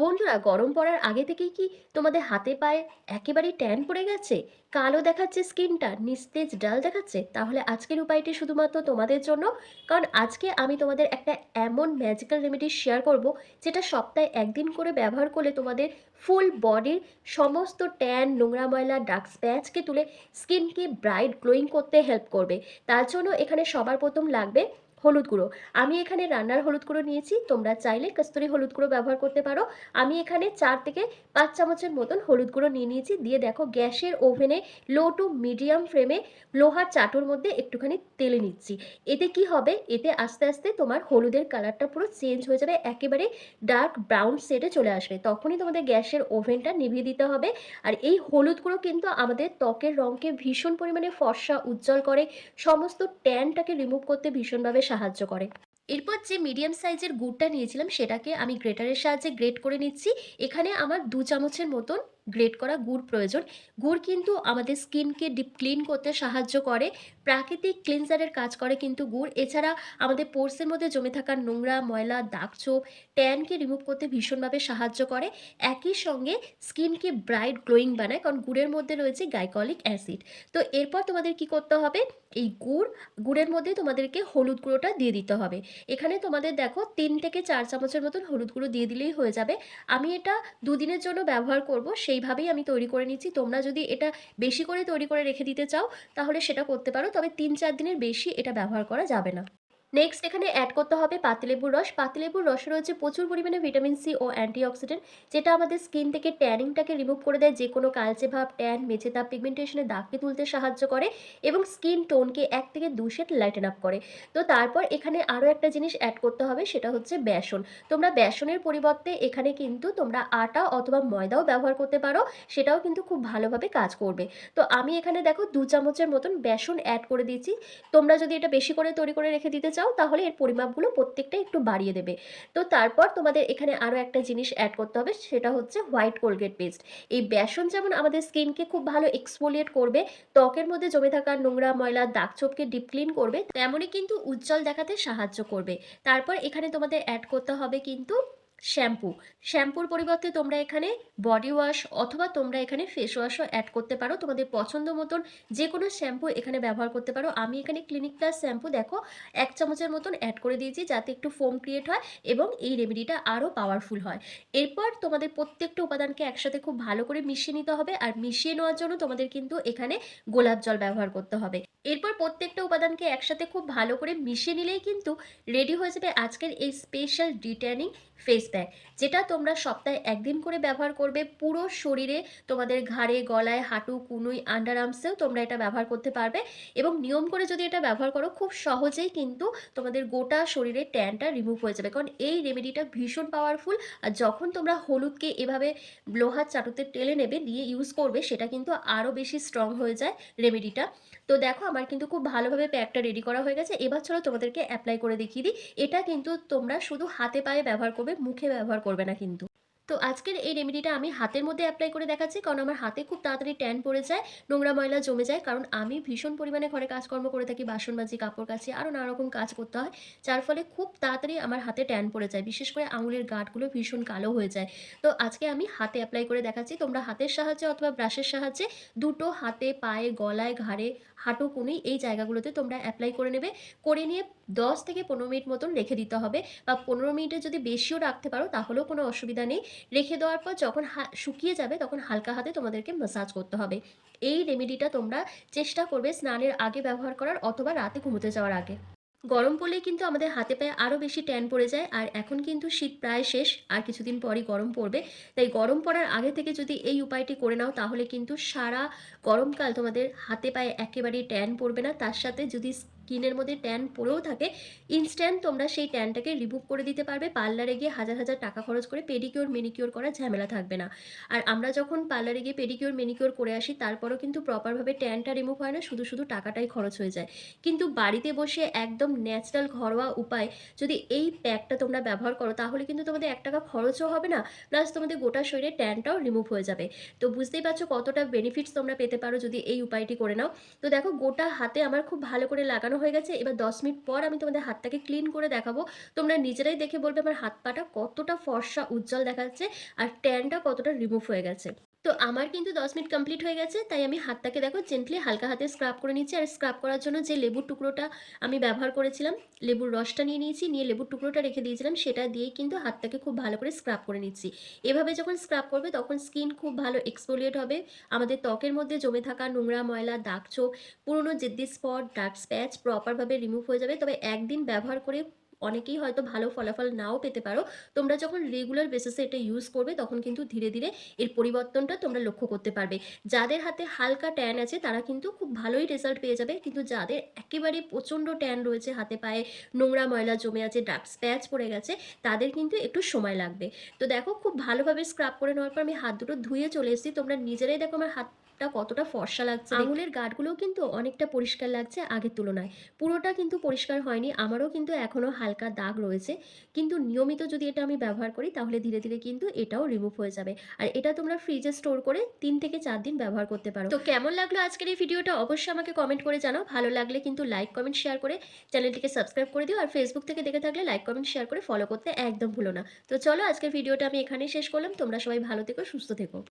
বন্ধুরা, গরম পড়ার আগে থেকেই কি তোমাদের হাতে পায়ে একেবারেই ট্যান পড়ে গেছে? কালো দেখাচ্ছে স্কিনটা, নিস্তেজ ডাল দেখাচ্ছে? তাহলে আজকের উপায়টি শুধুমাত্র তোমাদের জন্য। কারণ আজকে আমি তোমাদের একটা এমন ম্যাজিক্যাল রেমেডি শেয়ার করব, যেটা সপ্তাহে একদিন করে ব্যবহার করলে তোমাদের ফুল বডির সমস্ত ট্যান, নোংরা ময়লা, ডার্ক স্প্যাচকে তুলে স্কিনকে ব্রাইট গ্লোয়িং করতে হেল্প করবে। তার জন্য এখানে সবার প্রথম লাগবে হলুদ গুঁড়ো। আমি এখানে রান্নার হলুদ গুঁড়ো নিয়েছি, তোমরা চাইলে কস্তুরি হলুদ গুঁড়ো ব্যবহার করতে পারো। আমি এখানে 4 থেকে 5 চামচের মতন হলুদ গুঁড়ো নিয়ে নিয়েছি। দিয়ে দেখো গ্যাসের ওভেনে লো টু মিডিয়াম ফ্লেমে লোহার চাটুর মধ্যে একটুখানি তেলে নিচ্ছি। এতে কি হবে, এতে আস্তে আস্তে তোমার হলুদের কালারটা পুরো চেঞ্জ হয়ে যাবে, একেবারে ডার্ক ব্রাউন শেডে চলে আসবে। তখনই তোমাদের গ্যাসের ওভেনটা নিভিয়ে দিতে হবে। আর এই হলুদ গুঁড়ো কিন্তু আমাদের ত্বকের রঙকে ভীষণ পরিমাণে ফর্সা, উজ্জ্বল করে, সমস্ত ট্যানটাকে রিমুভ করতে ভীষণভাবে সাহায্য করে। এরপর যে মিডিয়াম সাইজের গুড়টা নিয়েছিলাম সেটাকে আমি গ্রেটারের সাহায্যে গ্রেট করে নিচ্ছি। এখানে আমার 2 চামচের মতন গ্রেট করা গুড় প্রয়োজন। গুড় কিন্তু আমাদের স্কিনকে ডিপ ক্লিন করতে সাহায্য করে। প্রাকৃতিক ক্লিনজারের কাজ করে কিন্তু গুড়। এছাড়া আমাদের পোরসের মধ্যে জমে থাকা নোংরা, ময়লা, দাগ-ছোপ, ট্যানকে রিমুভ করতে ভীষণভাবে সাহায্য করে। একই সঙ্গে স্কিনকে ব্রাইট গ্লোয়িং বানায়, কারণ গুড়ের মধ্যে রয়েছে গ্লাইকলিক অ্যাসিড। তো এরপর তোমাদের কি করতে হবে, এই গুড়ের মধ্যে তোমাদেরকে হলুদ গুঁড়োটা দিয়ে দিতে হবে। এখানে তোমাদের দেখো 3 থেকে 4 চামচের মতন হলুদ গুঁড়ো দিয়ে দিলেই হয়ে যাবে। আমি এটা দুদিনের জন্য ব্যবহার করব, সেইভাবেই আমি তৈরি করে নিচ্ছি। তোমরা যদি এটা বেশি করে তৈরি করে রেখে দিতে চাও তাহলে সেটা করতে পারো, তবে 3-4 দিনের বেশি এটা ব্যবহার করা যাবে না। নেক্সট এখানে অ্যাড করতে হবে পাতিলেবুর রস। পাতিলেবুর রসে রয়েছে প্রচুর পরিমাণে ভিটামিন সি ও অ্যান্টিঅক্সিডেন্ট, যেটা আমাদের স্কিন থেকে ট্যানিংটাকে রিমুভ করে দেয়, যে কোনো কালচে ভাব, ট্যান, মেচে দাগ, পিগমেন্টেশনের দাগকে তুলতে সাহায্য করে এবং স্কিন টোনকে 1 থেকে 2 শেড লাইটেন আপ করে। তো তারপর এখানে আরও একটা জিনিস অ্যাড করতে হবে, সেটা হচ্ছে বেসন। তোমরা বেসনের পরিবর্তে এখানে কিন্তু তোমরা আটা অথবা ময়দাও ব্যবহার করতে পারো, সেটাও কিন্তু খুব ভালোভাবে কাজ করবে। তো আমি এখানে দেখো 2 চামচের মতন বেসন অ্যাড করে দিয়েছি। তোমরা যদি এটা বেশি করে তৈরি করে রেখে দিতে চাও তাহলে এর পরিমাপগুলো প্রত্যেকটা একটু বাড়িয়ে দেবে। তো তারপর তোমাদের এখানে আরও একটা জিনিস অ্যাড করতে হবে, সেটা হচ্ছে হোয়াইট কোলগেট পেস্ট। এই বেসন যেমন আমাদের স্কিনকে খুব ভালো এক্সফোলিয়েট করবে, ত্বকের মধ্যে জমে থাকা নোংরা, ময়লা, দাগ ছোপকে ডিপ ক্লিন করবে, তেমনই কিন্তু উজ্জ্বল দেখাতে সাহায্য করবে। তারপর এখানে তোমাদের অ্যাড করতে হবে কিন্তু শ্যাম্পু। শ্যাম্পুর পরিবর্তে তোমরা এখানে বডি ওয়াশ অথবা তোমরা এখানে ফেস ওয়াশও অ্যাড করতে পারো। তোমাদের পছন্দ মতন যে কোনো শ্যাম্পু এখানে ব্যবহার করতে পারো। আমি এখানে ক্লিনিক প্লাস শ্যাম্পু দেখো 1 চামচের মতন অ্যাড করে দিয়েছি, যাতে একটু ফোম ক্রিয়েট হয় এবং এই রেমেডিটা আরও পাওয়ারফুল হয়। এরপর তোমাদের প্রত্যেকটা উপাদানকে একসাথে খুব ভালো করে মিশিয়ে নিতে হবে, আর মিশিয়ে নেওয়ার জন্য তোমাদের কিন্তু এখানে গোলাপ জল ব্যবহার করতে হবে। এরপর প্রত্যেকটা উপাদানকে একসাথে খুব ভালো করে মিশিয়ে নিলেই কিন্তু রেডি হয়ে যাবে আজকের এই স্পেশাল ডিট্যানিং ফেস প্যাক, যেটা তোমরা সপ্তাহে একদিন করে ব্যবহার করবে। পুরো শরীরে, তোমাদের ঘাড়ে, গলায়, হাঁটু, কনুই, আন্ডার আর্মসেও তোমরা এটা ব্যবহার করতে পারবে এবং নিয়ম করে যদি এটা ব্যবহার করো খুব সহজেই কিন্তু তোমাদের গোটা শরীরে ট্যানটা রিমুভ হয়ে যাবে, কারণ এই রেমেডিটা ভীষণ পাওয়ারফুল। আর যখন তোমরা হলুদকে এভাবে লোহার চাটুতে টেলে নেবে, দিয়ে ইউজ করবে, সেটা কিন্তু আরও বেশি স্ট্রং হয়ে যায় রেমেডিটা। তো দেখো আমার কিন্তু খুব ভালোভাবে প্যাকটা রেডি করা হয়ে গেছে। এবার চলো তোমাদেরকে অ্যাপ্লাই করে দেখিয়ে দিই। এটা কিন্তু তোমরা শুধু হাতে পায়ে ব্যবহার করবে, মুখে ব্যবহার করবে না কিন্তু। তো আজকের এই রেমেডিটা আমি হাতের মধ্যে অ্যাপ্লাই করে দেখাচ্ছি, কারণ আমার হাতে খুব তাড়াতাড়ি ট্যান পড়ে যায়, নোংরা ময়লা জমে যায়, কারণ আমি ভীষণ পরিমাণে ঘরে কাজকর্ম করে থাকি, বাসন মাজি, কাপড় কাচি, আরও নানা রকম কাজ করতে হয়, যার ফলে খুব তাড়াতাড়ি আমার হাতে ট্যান পড়ে যায়, বিশেষ করে আঙুলের গাঁটগুলো ভীষণ কালো হয়ে যায়। তো আজকে আমি হাতে অ্যাপ্লাই করে দেখাচ্ছি। তোমরা হাতের সাহায্যে অথবা ব্রাশের সাহায্যে দুটো হাতে, পায়ে, গলায়, ঘাড়ে, হাঁটু, কনুই এই জায়গাগুলোতে তোমরা অ্যাপ্লাই করে নেবে। করে নিয়ে 10 থেকে 15 মিনিট মতন রেখে দিতে হবে, বা 15 মিনিটের যদি বেশিও রাখতে পারো তাহলেও কোনো অসুবিধা নেই। রেখে দেওয়ার পর যখন শুকিয়ে যাবে তখন হালকা হাতে তোমাদেরকে ম্যাসাজ করতে হবে। এই রেমেডিটা তোমরা চেষ্টা করবে স্নানের আগে ব্যবহার করার অথবা রাতে ঘুমোতে যাওয়ার আগে। গরম পড়লেই কিন্তু আমাদের হাতে পায়ে আরও বেশি ট্যান পড়ে যায়, আর এখন কিন্তু শীত প্রায় শেষ, আর কিছুদিন পরই গরম পড়বে। তাই গরম পড়ার আগে থেকে যদি এই উপায়টি করে নাও তাহলে কিন্তু সারা গরমকাল তোমাদের হাতে পায়ে একেবারেই ট্যান পড়বে না। তার সাথে যদি স্কিনের মধ্যে ট্যান পড়েও থাকে, ইনস্ট্যান্ট তোমরা সেই ট্যানটাকে রিমুভ করে দিতে পারবে। পার্লারে গিয়ে হাজার হাজার টাকা খরচ করে পেডিকিওর মেনিকিওর করার ঝামেলা থাকবে না। আর আমরা যখন পার্লারে গিয়ে পেডিকিওর মেনিকিওর করে আসি তারপরেও কিন্তু প্রপারভাবে ট্যানটা রিমুভ হয় না, শুধু শুধু টাকাটাই খরচ হয়ে যায়। কিন্তু বাড়িতে বসে একদম ন্যাচারাল ঘরোয়া উপায় যদি এই প্যাকটা তোমরা ব্যবহার করো তাহলে কিন্তু তোমাদের 1 টাকা খরচও হবে না, প্লাস তোমাদের গোটা শরীরে ট্যানটাও রিমুভ হয়ে যাবে। তো বুঝতেই পারছো কতটা বেনিফিটস তোমরা পেতে পারো যদি এই উপায়টি করে নাও। তো দেখো গোটা হাতে আমার খুব ভালো করে লাগানো লাগানো হয়ে গেছে। এবার ১০ মিনিট পর আমি তোমাদের হাতটাকে ক্লিন করে দেখাবো। তোমরা নিজেরাই দেখে বলবে আমার হাত পাটা কতটা ফর্সা উজ্জ্বল দেখাচ্ছে আর ট্যানটা কতটা রিমুভ হয়ে গেছে। তো আমার কিন্তু ১০ মিনিট কমপ্লিট হয়ে গেছে। তাই আমি হাতটাকে দেখো জেন্টলি হালকা হাতে স্ক্রাব করে নিচ্ছি। আর স্ক্রাব করার জন্য যে লেবুর টুকরোটা আমি ব্যবহার করেছিলাম, লেবুর রসটা নিয়ে নিয়েছি, নিয়ে লেবুর টুকরোটা রেখে দিয়েছিলাম, সেটা দিয়েই কিন্তু হাতটাকে খুব ভালো করে স্ক্রাব করে নিচ্ছি। এভাবে যখন স্ক্রাব করবে তখন স্কিন খুব ভালো এক্সফোলিয়েট হবে। আমাদের ত্বকের মধ্যে জমে থাকা নোংরা, ময়লা, দাগ ছোপ, পুরনো জেদ্দি স্পট, ডার্ক স্প্যাচ প্রপারভাবে রিমুভ হয়ে যাবে। তবে একদিন ব্যবহার করে অনেকেই হয়তো ভালো ফলাফল নাও পেতে পারো। তোমরা যখন রেগুলার বেসিসে এটা ইউজ করবে তখন কিন্তু ধীরে ধীরে এর পরিবর্তনটা তোমরা লক্ষ্য করতে পারবে। যাদের হাতে হালকা ট্যান আছে তারা কিন্তু খুব ভালোই রেজাল্ট পেয়ে যাবে, কিন্তু যাদের একেবারে প্রচণ্ড ট্যান রয়েছে, হাতে পায়ে নোংরা ময়লা জমে আছে, ডার্ক স্প্যাচ পড়ে গেছে, তাদের কিন্তু একটু সময় লাগবে। তো দেখো খুব ভালোভাবে স্ক্রাব করে নেওয়ার পর আমি হাত দুটো ধুয়ে চলে এসেছি। তোমরা নিজেরাই দেখো আমার হাতটা কতটা ফর্সা লাগছে। আঙুলের গাঁটগুলোও কিন্তু অনেকটা পরিষ্কার লাগছে আগের তুলনায়। পুরোটা কিন্তু পরিষ্কার হয়নি, আমারও কিন্তু এখনও হালকা দাগ রয়েছে। কিন্তু নিয়মিত যদি এটা আমি ব্যবহার করি তাহলে ধীরে ধীরে কিন্তু এটাও রিমুভ হয়ে যাবে। আর এটা তোমরা ফ্রিজে স্টোর করে ৩ থেকে ৪ দিন ব্যবহার করতে পারো। তো কেমন লাগলো আজকের এই ভিডিওটা অবশ্যই আমাকে কমেন্ট করে জানাও। ভালো লাগলে কিন্তু লাইক, কমেন্ট, শেয়ার করে চ্যানেলটিকে সাবস্ক্রাইব করে দিও। আর ফেসবুক থেকে দেখে থাকলে লাইক, কমেন্ট, শেয়ার করে ফলো করতে একদম ভুলো না। তো চলো আজকের ভিডিওটা আমি এখানেই শেষ করলাম। তোমরা সবাই ভালো থেকো, সুস্থ থেকো।